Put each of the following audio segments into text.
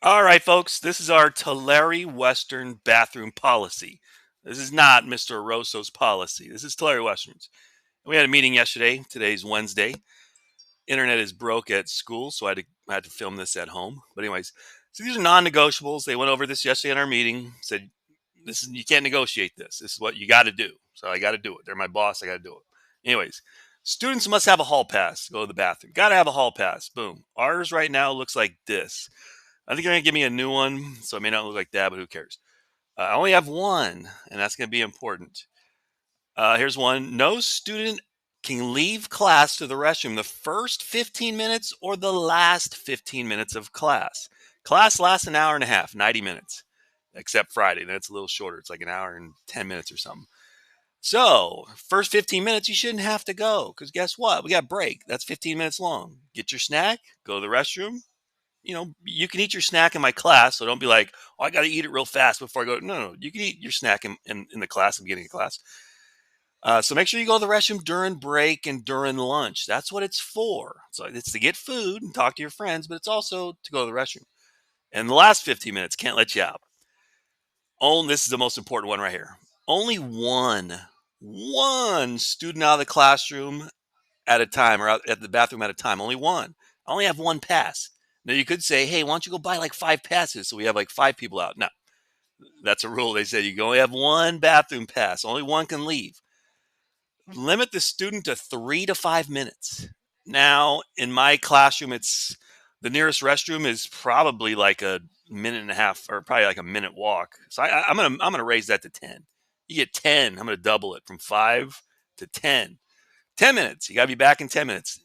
All right, folks, this is our Tulare Western bathroom policy. This is not Mr. Rosso's policy. This is Tulare Western's. We had a meeting yesterday. Today's Wednesday. Internet is broke at school, so I had to film this at home. But anyways, so these are non-negotiables. They went over this yesterday in our meeting. Said this is you can't negotiate this. This is what you got to do. So I got to do it. They're my boss. I got to do it. Anyways, students must have a hall pass to go to the bathroom. Got to have a hall pass. Boom. Ours right now looks like this. I think they're gonna give me a new one, so it may not look like that, but who cares? I only have one, and that's gonna be important. Here's one: no student can leave class to the restroom the first 15 minutes or the last 15 minutes of class. Class lasts an hour and a half, 90 minutes, except Friday. Then it's a little shorter. It's like an hour and 10 minutes or something. So, first 15 minutes, you shouldn't have to go because guess what? We got break. That's 15 minutes long. Get your snack, go to the restroom, you can eat your snack in my class. So don't be like, oh, I got to eat it real fast before I go. No, no, you can eat your snack in the class, in the beginning of class. So make sure you go to the restroom during break and during lunch. That's what it's for. So it's to get food and talk to your friends, but it's also to go to the restroom. And the last 15 minutes, can't let you out. This is the most important one right here. Only one student out of the classroom at a time or out at the bathroom at a time. Only one. I only have one pass. Now you could say, hey, why don't you go buy like 5 passes so we have like 5 people out? No, that's a rule. They said you can only have one bathroom pass. Only one can leave. Limit the student to 3 to 5 minutes. Now, in my classroom, it's the nearest restroom is probably like a minute and a half or probably like a minute walk. So I'm gonna raise that to 10. You get 10. I'm gonna double it from 5 to 10. 10 minutes. You got to be back in 10 minutes.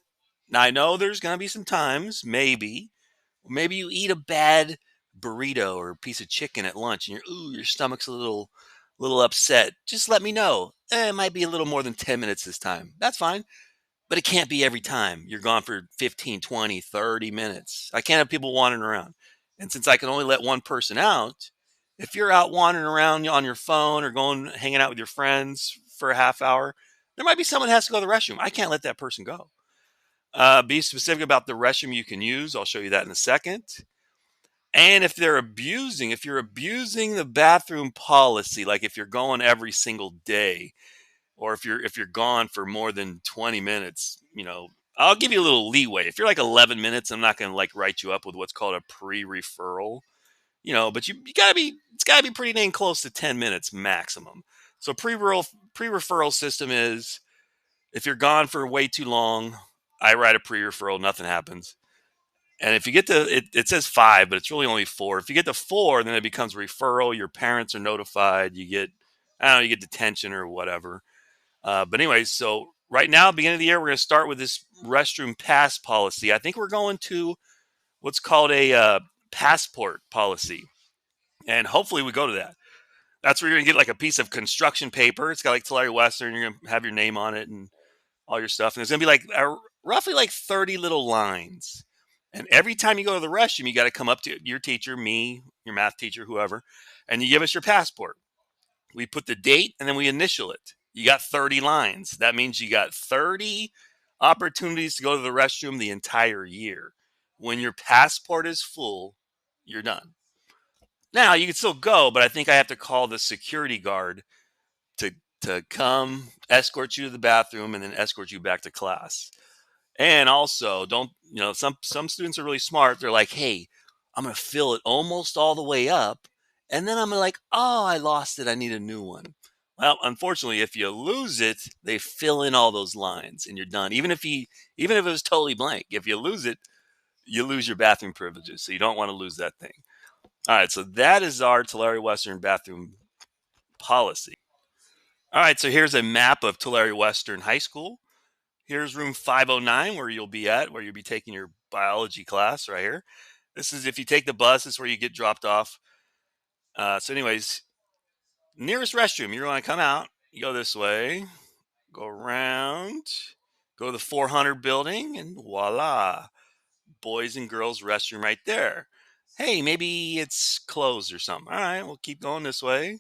Now, I know there's going to be some times, maybe you eat a bad burrito or a piece of chicken at lunch and your stomach's a little upset. Just let me know. It might be a little more than 10 minutes this time. That's fine. But it can't be every time. You're gone for 15, 20, 30 minutes. I can't have people wandering around. And since I can only let one person out, if you're out wandering around on your phone or going hanging out with your friends for a half hour, there might be someone who has to go to the restroom. I can't let that person go. Be specific about the restroom you can use. I'll show you that in a second. And if you're abusing the bathroom policy, like if you're going every single day, or if you're gone for more than 20 minutes, I'll give you a little leeway. If you're like 11 minutes, I'm not going to like write you up with what's called a pre-referral, but you got to be it's got to be pretty dang close to 10 minutes maximum. So pre-referral system is if you're gone for way too long, I write a pre-referral, nothing happens. And if you get to it says 5, but it's really only 4. If you get to 4, then it becomes referral. Your parents are notified. I don't know, you get detention or whatever. But anyway, so right now, beginning of the year, we're going to start with this restroom pass policy. I think we're going to what's called a passport policy, and hopefully we go to that. That's where you're going to get like a piece of construction paper. It's got like Tulare Western. You're going to have your name on it and all your stuff, and there's going to be like roughly like 30 little lines. And every time you go to the restroom, you got to come up to your teacher, me, your math teacher, whoever, and you give us your passport. We put the date and then we initial it. You got 30 lines. That means you got 30 opportunities to go to the restroom the entire year. When your passport is full, you're done. Now, you can still go, but I think I have to call the security guard to to come escort you to the bathroom and then escort you back to class. And also, don't some students are really smart. They're like, "Hey, I'm gonna fill it almost all the way up, and then I'm gonna like, oh, I lost it. I need a new one." Well, unfortunately, if you lose it, they fill in all those lines, and you're done. Even if it was totally blank, if you lose it, you lose your bathroom privileges. So you don't want to lose that thing. All right, so that is our Tulare Western bathroom policy. All right, so here's a map of Tulare Western High School. Here's room 509 where where you'll be taking your biology class right here. This is if you take the bus, this is where you get dropped off. So anyways, nearest restroom, you're going to come out, you go this way, go around, go to the 400 building, and voila, boys and girls restroom right there. Hey, maybe it's closed or something. All right, we'll keep going this way.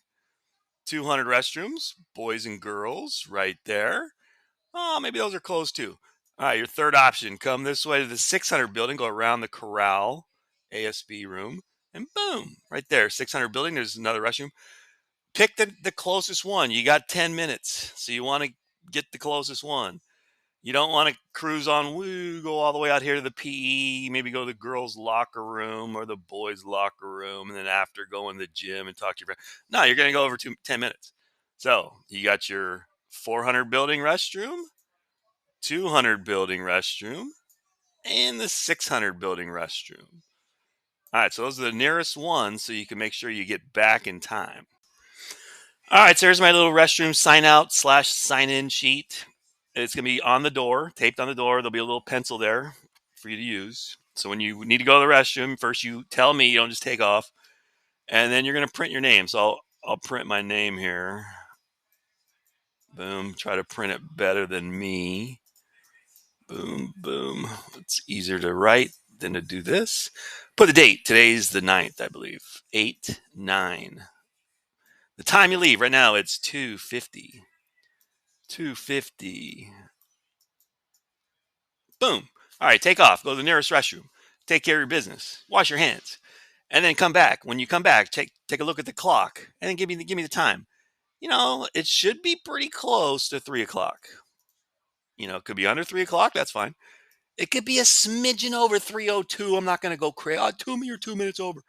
200 restrooms, boys and girls right there. Oh, maybe those are closed too. All right, your third option, come this way to the 600 building, go around the corral, ASB room. and boom, right there, 600 building. There's another restroom. Pick the closest one. You got 10 minutes, so you want to get the closest one. You don't want to cruise on, woo, go all the way out here to the PE, maybe go to the girls' locker room or the boys' locker room, and then after go in the gym and talk to your friend. No, you're going to go over 10 minutes. So you got your 400 building restroom, 200 building restroom, and the 600 building restroom. All right, so those are the nearest ones, so you can make sure you get back in time. All right, so here's my little restroom sign out / sign in sheet. It's going to be on the door, taped on the door. There'll be a little pencil there for you to use. So when you need to go to the restroom, first you tell me, you don't just take off. And then you're going to print your name. So I'll print my name here. Boom. Try to print it better than me. Boom, boom. It's easier to write than to do this. Put the date. Today's the 9th, I believe. 8/9. The time you leave right now, it's 2:50. 2:50. Boom. All right, take off. Go to the nearest restroom. Take care of your business. Wash your hands. And then come back. When you come back, take a look at the clock and then give me the time. It should be pretty close to 3 o'clock. It could be under 3 o'clock. That's fine. It could be a smidgen over 3:02. I'm not going to go crazy. Oh, 2 minutes over.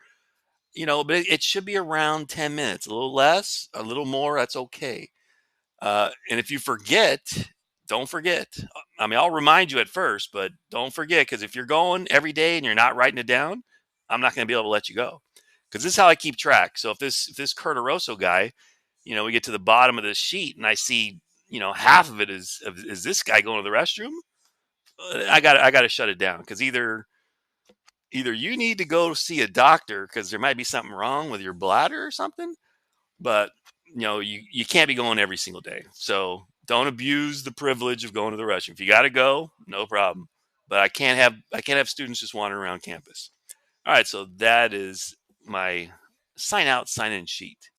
But it should be around 10 minutes. A little less, a little more. That's okay. And if you forget, don't forget. I mean, I'll remind you at first, but don't forget, because if you're going every day and you're not writing it down, I'm not going to be able to let you go. Because this is how I keep track. So if this Curtoroso guy, we get to the bottom of this sheet and I see, half of it is this guy going to the restroom. I got to shut it down, because either you need to go see a doctor because there might be something wrong with your bladder or something, but you can't be going every single day. So don't abuse the privilege of going to the restroom. If you got to go, no problem. But I can't have students just wandering around campus. All right, so that is my sign out, sign in sheet.